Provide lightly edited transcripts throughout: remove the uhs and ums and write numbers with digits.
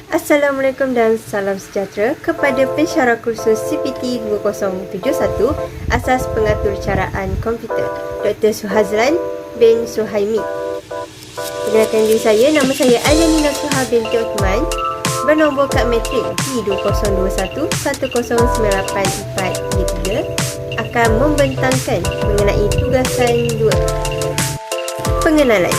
Assalamualaikum dan salam sejahtera kepada pensyarah kursus CPT 2071 Asas Pengatur Caraan Komputer, Dr. Suhazlan bin Suhaimi. Perkenalkan diri saya, nama saya Alianina Suha binti Uthman, bernombor kad matrik D2021-109843, akan membentangkan mengenai tugasan 2. Pengenalan.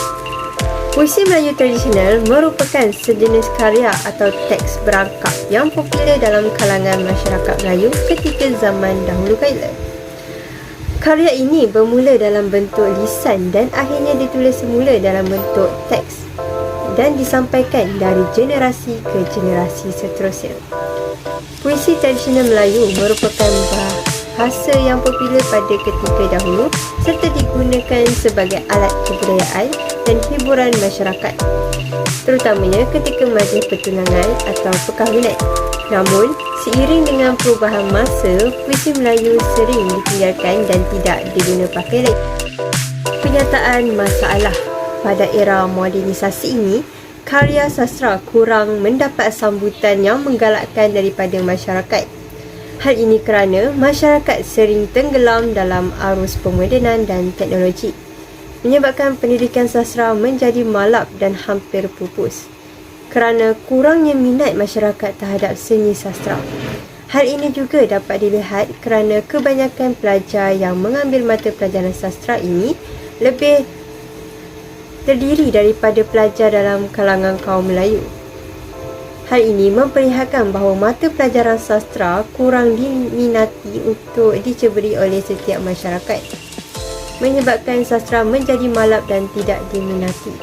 Puisi Melayu tradisional merupakan sejenis karya atau teks berangkap yang popular dalam kalangan masyarakat Melayu ketika zaman dahulu kala. Karya ini bermula dalam bentuk lisan dan akhirnya ditulis semula dalam bentuk teks dan disampaikan dari generasi ke generasi seterusnya. Puisi tradisional Melayu merupakan bahasa yang popular pada ketika dahulu serta digunakan sebagai alat kebudayaan dan hiburan masyarakat, terutamanya ketika majlis pertunangan atau perkahwinan. Namun, seiring dengan perubahan masa, puisi Melayu sering ditinggalkan dan tidak diguna pakai lagi. Kenyataan masalah. Pada era modernisasi ini, karya sastra kurang mendapat sambutan yang menggalakkan daripada masyarakat. Hal ini kerana masyarakat sering tenggelam dalam arus pemodenan dan teknologi, menyebabkan pendidikan sastra menjadi malap dan hampir pupus kerana kurangnya minat masyarakat terhadap seni sastra. Hal ini juga dapat dilihat kerana kebanyakan pelajar yang mengambil mata pelajaran sastra ini lebih terdiri daripada pelajar dalam kalangan kaum Melayu. Hal ini memperlihatkan bahawa mata pelajaran sastra kurang diminati untuk diceburi oleh setiap masyarakat, menyebabkan sastra menjadi malap dan tidak diminati.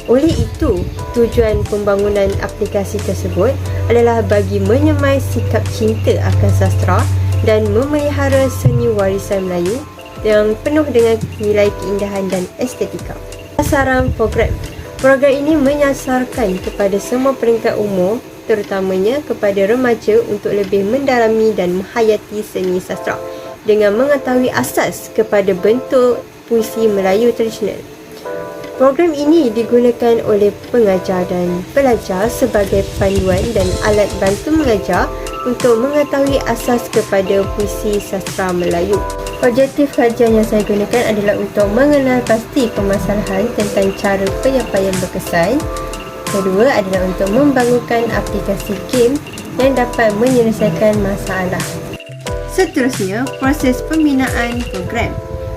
Oleh itu, tujuan pembangunan aplikasi tersebut adalah bagi menyemai sikap cinta akan sastra dan memelihara seni warisan Melayu yang penuh dengan nilai keindahan dan estetika. Sasaran program. Program ini menyasarkan kepada semua peringkat umur, terutamanya kepada remaja untuk lebih mendalami dan menghayati seni sastra dengan mengetahui asas kepada bentuk puisi Melayu tradisional. Program ini digunakan oleh pengajar dan pelajar sebagai panduan dan alat bantu mengajar untuk mengetahui asas kepada puisi sastra Melayu. Objektif kajian yang saya gunakan adalah untuk mengenal pasti permasalahan tentang cara penyampaian berkesan. Kedua adalah untuk membangunkan aplikasi game yang dapat menyelesaikan masalah. Seterusnya, proses pembinaan program.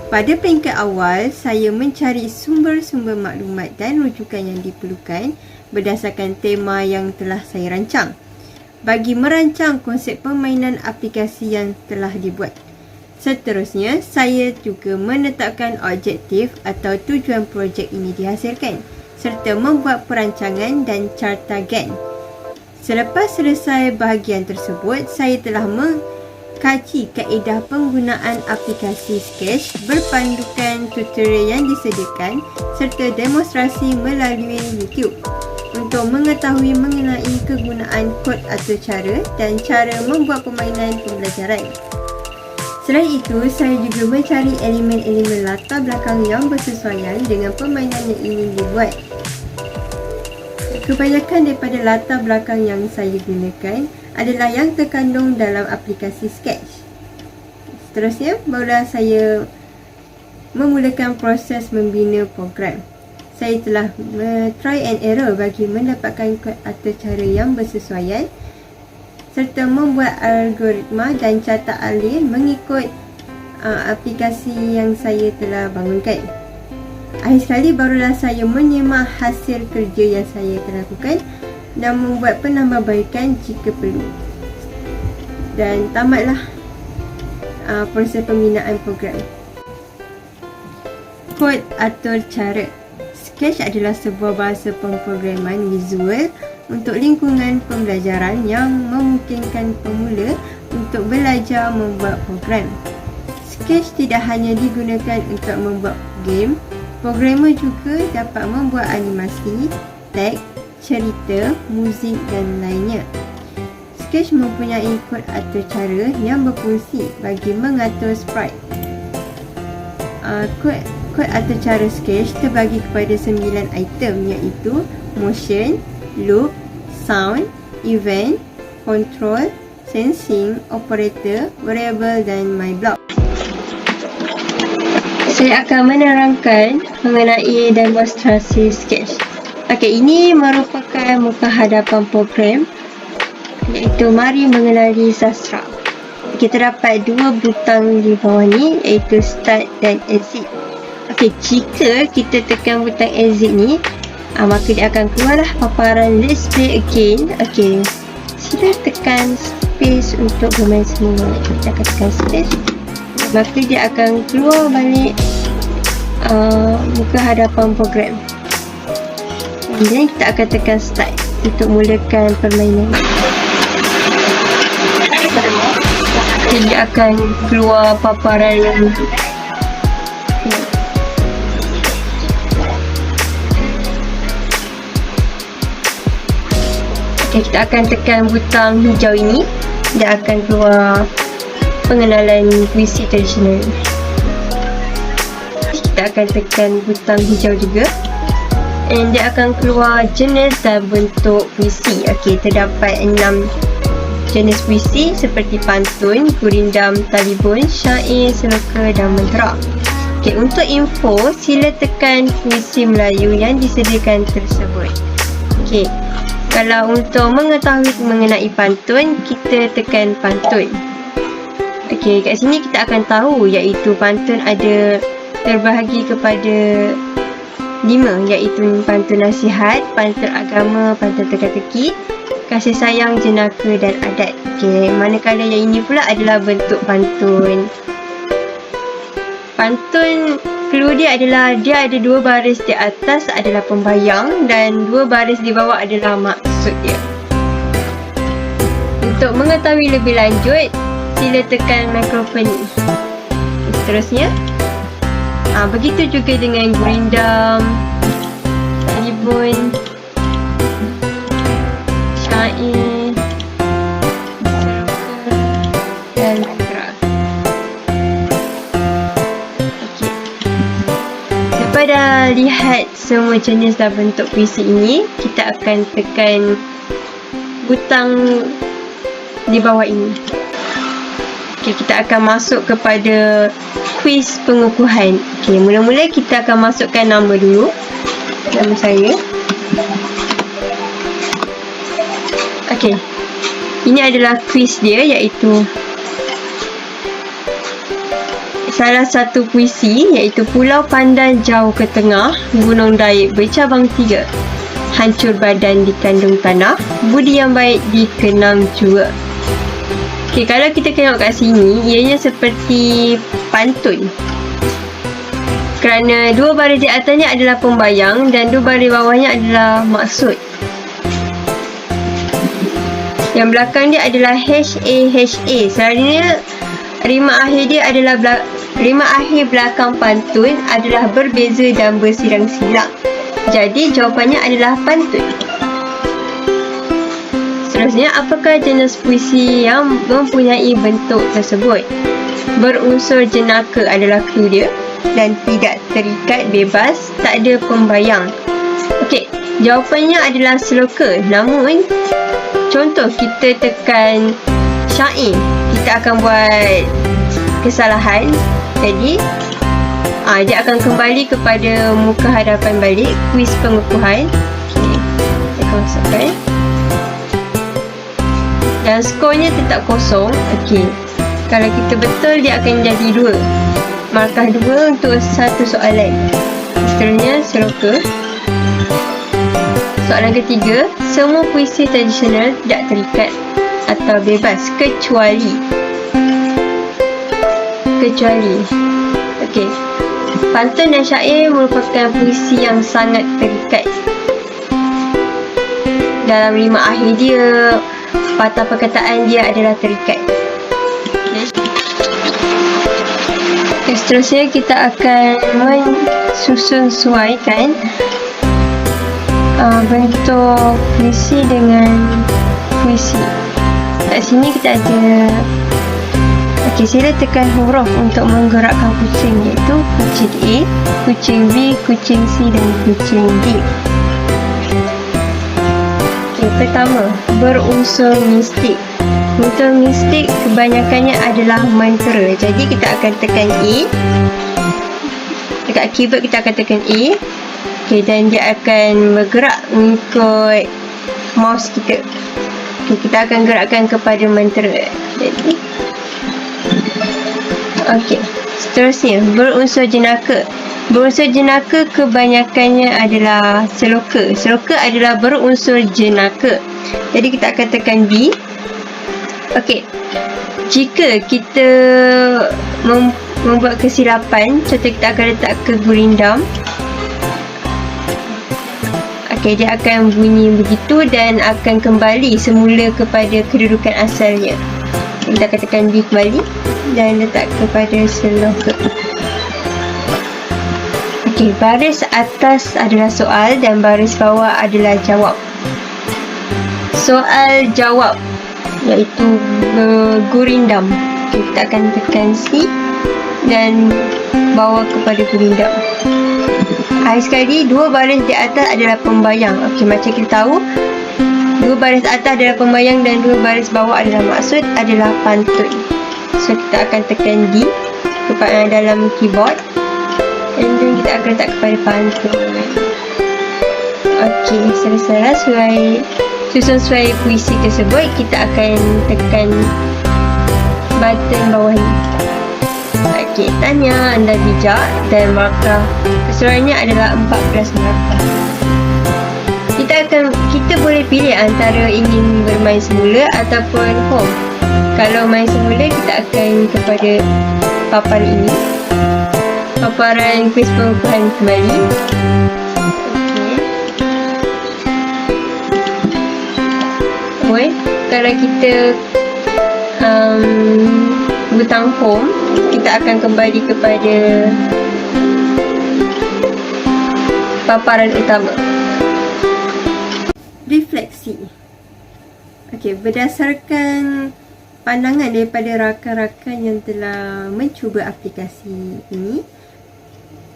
Pada peringkat awal, saya mencari sumber-sumber maklumat dan rujukan yang diperlukan berdasarkan tema yang telah saya rancang bagi merancang konsep permainan aplikasi yang telah dibuat. Seterusnya, saya juga menetapkan objektif atau tujuan projek ini dihasilkan serta membuat perancangan dan carta Gantt. Selepas selesai bahagian tersebut, saya telah mengkaji kaedah penggunaan aplikasi Sketch berpandukan tutorial yang disediakan serta demonstrasi melalui YouTube untuk mengetahui mengenai kegunaan kod atau cara dan cara membuat permainan pembelajaran. Selain itu, saya juga mencari elemen-elemen latar belakang yang bersesuaian dengan permainan yang ingin dibuat. Kebanyakan daripada latar belakang yang saya gunakan adalah yang terkandung dalam aplikasi Sketch. Seterusnya, barulah saya memulakan proses membina program. Saya telah try and error bagi mendapatkan kod atau cara yang bersesuaian serta membuat algoritma dan carta alin mengikut aplikasi yang saya telah bangunkan. Akhir sekali barulah saya menyemak hasil kerja yang saya telah lakukan dan membuat penambahbaikan jika perlu. Dan tamatlah proses pembinaan program. Kod atau cara. Sketch adalah sebuah bahasa pemrograman visual untuk lingkungan pembelajaran yang memungkinkan pemula untuk belajar membuat program. Sketch tidak hanya digunakan untuk membuat game, programmer juga dapat membuat animasi, teks, cerita, muzik dan lainnya. Sketch mempunyai kod atau cara yang berfungsi bagi mengatur sprite. Kod atau cara Sketch terbagi kepada 9 item, iaitu motion, loop, sound, event, control, sensing, operator, variable dan my block. Saya akan menerangkan mengenai demonstrasi sketch. Okey, ini merupakan muka hadapan program, iaitu mari mengenali sastra. Kita dapat dua butang di bawah ni, iaitu start dan exit. Okey, jika kita tekan butang exit ni, maka dia akan keluarlah paparan let's play again. Okey, sila tekan space untuk bermain semula. Kita akan tekan space, maka dia akan keluar balik muka hadapan program. Kemudian kita akan tekan start untuk mulakan permainan. Dia akan keluar paparan yang kita akan tekan butang hijau ini, dia akan keluar pengenalan puisi tradisional. Kita akan tekan butang hijau juga, dan dia akan keluar jenis dan bentuk puisi. Okey, terdapat 6 jenis puisi seperti pantun, gurindam, talibun, syair, seloka dan mentera. Okey, untuk info, sila tekan puisi Melayu yang disediakan tersebut. Okey, kalau untuk mengetahui mengenai pantun, kita tekan pantun. Okey, kat sini kita akan tahu iaitu pantun ada terbahagi kepada 5, iaitu pantun nasihat, pantun agama, pantun teka-teki, kasih sayang, jenaka dan adat. Okey, manakala yang ini pula adalah bentuk pantun. Pantun, clue dia adalah dia ada 2 baris di atas adalah pembayang dan 2 baris di bawah adalah maksud dia. Untuk mengetahui lebih lanjut, sila tekan mikrofon ni. Seterusnya, begitu juga dengan gurindam, talibun, syair, seloka dan mentera. Okey, lepas dah lihat semua jenis dan bentuk puisi ini, kita akan tekan butang di bawah ini. Okey, kita akan masuk kepada kuis pengukuhan. Okey, mula-mula kita akan masukkan nama dulu. Nama saya. Okey, ini adalah kuis dia, iaitu salah satu puisi, iaitu Pulau Pandan jauh ke tengah, Gunung Daik bercabang 3, hancur badan dikandung tanah, budi yang baik dikenang jua. Okey, kalau kita tengok kat sini, ianya seperti pantun. Kerana 2 baris di atasnya adalah pembayang dan 2 baris bawahnya adalah maksud. Yang belakang dia adalah HAHA. Selalunya rima akhir dia adalah rima akhir belakang pantun adalah berbeza dan bersilang-silang. Jadi jawapannya adalah pantun. Seterusnya, apakah jenis puisi yang mempunyai bentuk tersebut? Berunsur jenaka adalah clue dia dan tidak terikat, bebas, tak ada pembayang. Okey, jawapannya adalah seloka. Namun, contoh kita tekan syair, kita akan buat kesalahan. Jadi, dia akan kembali kepada muka hadapan balik, kuis pengukuhan. Okey, kita masukkan. Dan skornya tetap kosong. Okey, kalau kita betul, dia akan jadi 2. Markah 2 untuk satu soalan. Seterusnya, seloka. Soalan ketiga, semua puisi tradisional tidak terikat atau bebas kecuali. Okey, pantun dan syair merupakan puisi yang sangat terikat. Dalam rima akhir dia, patah perkataan dia adalah terikat. Seterusnya kita akan mensusun-suaikan bentuk puisi dengan puisi. Kat sini kita ada. Okey, sila tekan huruf untuk menggerakkan kucing, iaitu kucing A, kucing B, kucing C dan kucing D. Okey, pertama, berunsur mistik. Unsur mistik kebanyakannya adalah mentera. Jadi kita akan tekan A. Dekat keyboard kita akan tekan A. Okay, dan dia akan bergerak mengikut mouse kita. Okay, kita akan gerakkan kepada mentera. Jadi, okay, seterusnya, berunsur jenaka. Berunsur jenaka kebanyakannya adalah seloka. Seloka adalah berunsur jenaka. Jadi kita akan tekan B. Okey. Jika kita membuat kesilapan, contoh kita akan letak ke gurindam. Okey, dia akan bunyi begitu dan akan kembali semula kepada kedudukan asalnya. Kita akan tekan B kembali dan letak kepada seloka. Okey, baris atas adalah soal dan baris bawah adalah jawab. Soal jawab iaitu gurindam. Okay, kita akan tekan C dan bawa kepada gurindam. Akhir sekali, dua baris di atas adalah pembayang. Okey, macam kita tahu, dua baris atas adalah pembayang dan dua baris bawah adalah maksud, adalah pantun. So kita akan tekan D kepada dalam keyboard and then kita akan letak kepada pantun. Okey, selesai susun suai puisi tersebut. Kita akan tekan button bawah ni. Okey, tanya anda bijak dan markah keseluruhannya adalah 14 markah. Kita boleh pilih antara ingin bermain semula ataupun home. Kalau main semula, kita akan kepada paparan ini, paparan kuis pengukuhan kembali. Kalau kita butang home, kita akan kembali kepada paparan utama. Refleksi. Okey, berdasarkan pandangan daripada rakan-rakan yang telah mencuba aplikasi ini,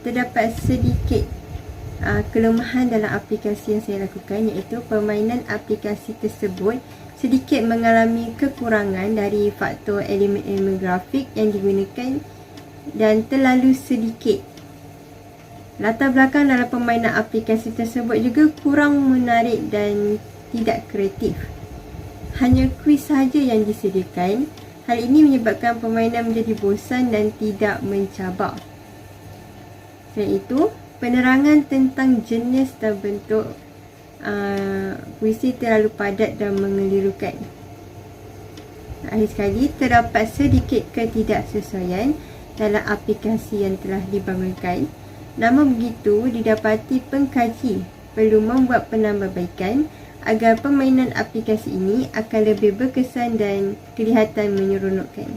terdapat sedikit kelemahan dalam aplikasi yang saya lakukan, iaitu permainan aplikasi tersebut sedikit mengalami kekurangan dari faktor elemen-elemen grafik yang digunakan dan terlalu sedikit. Latar belakang dalam permainan aplikasi tersebut juga kurang menarik dan tidak kreatif. Hanya kuis sahaja yang disediakan. Hal ini menyebabkan permainan menjadi bosan dan tidak mencabar. Selain itu, penerangan tentang jenis dan bentuk puisi terlalu padat dan mengelirukan. Akhir sekali, terdapat sedikit ketidaksesuaian dalam aplikasi yang telah dibangunkan. Namun begitu, didapati pengkaji perlu membuat penambahbaikan agar permainan aplikasi ini akan lebih berkesan dan kelihatan menyeronokkan.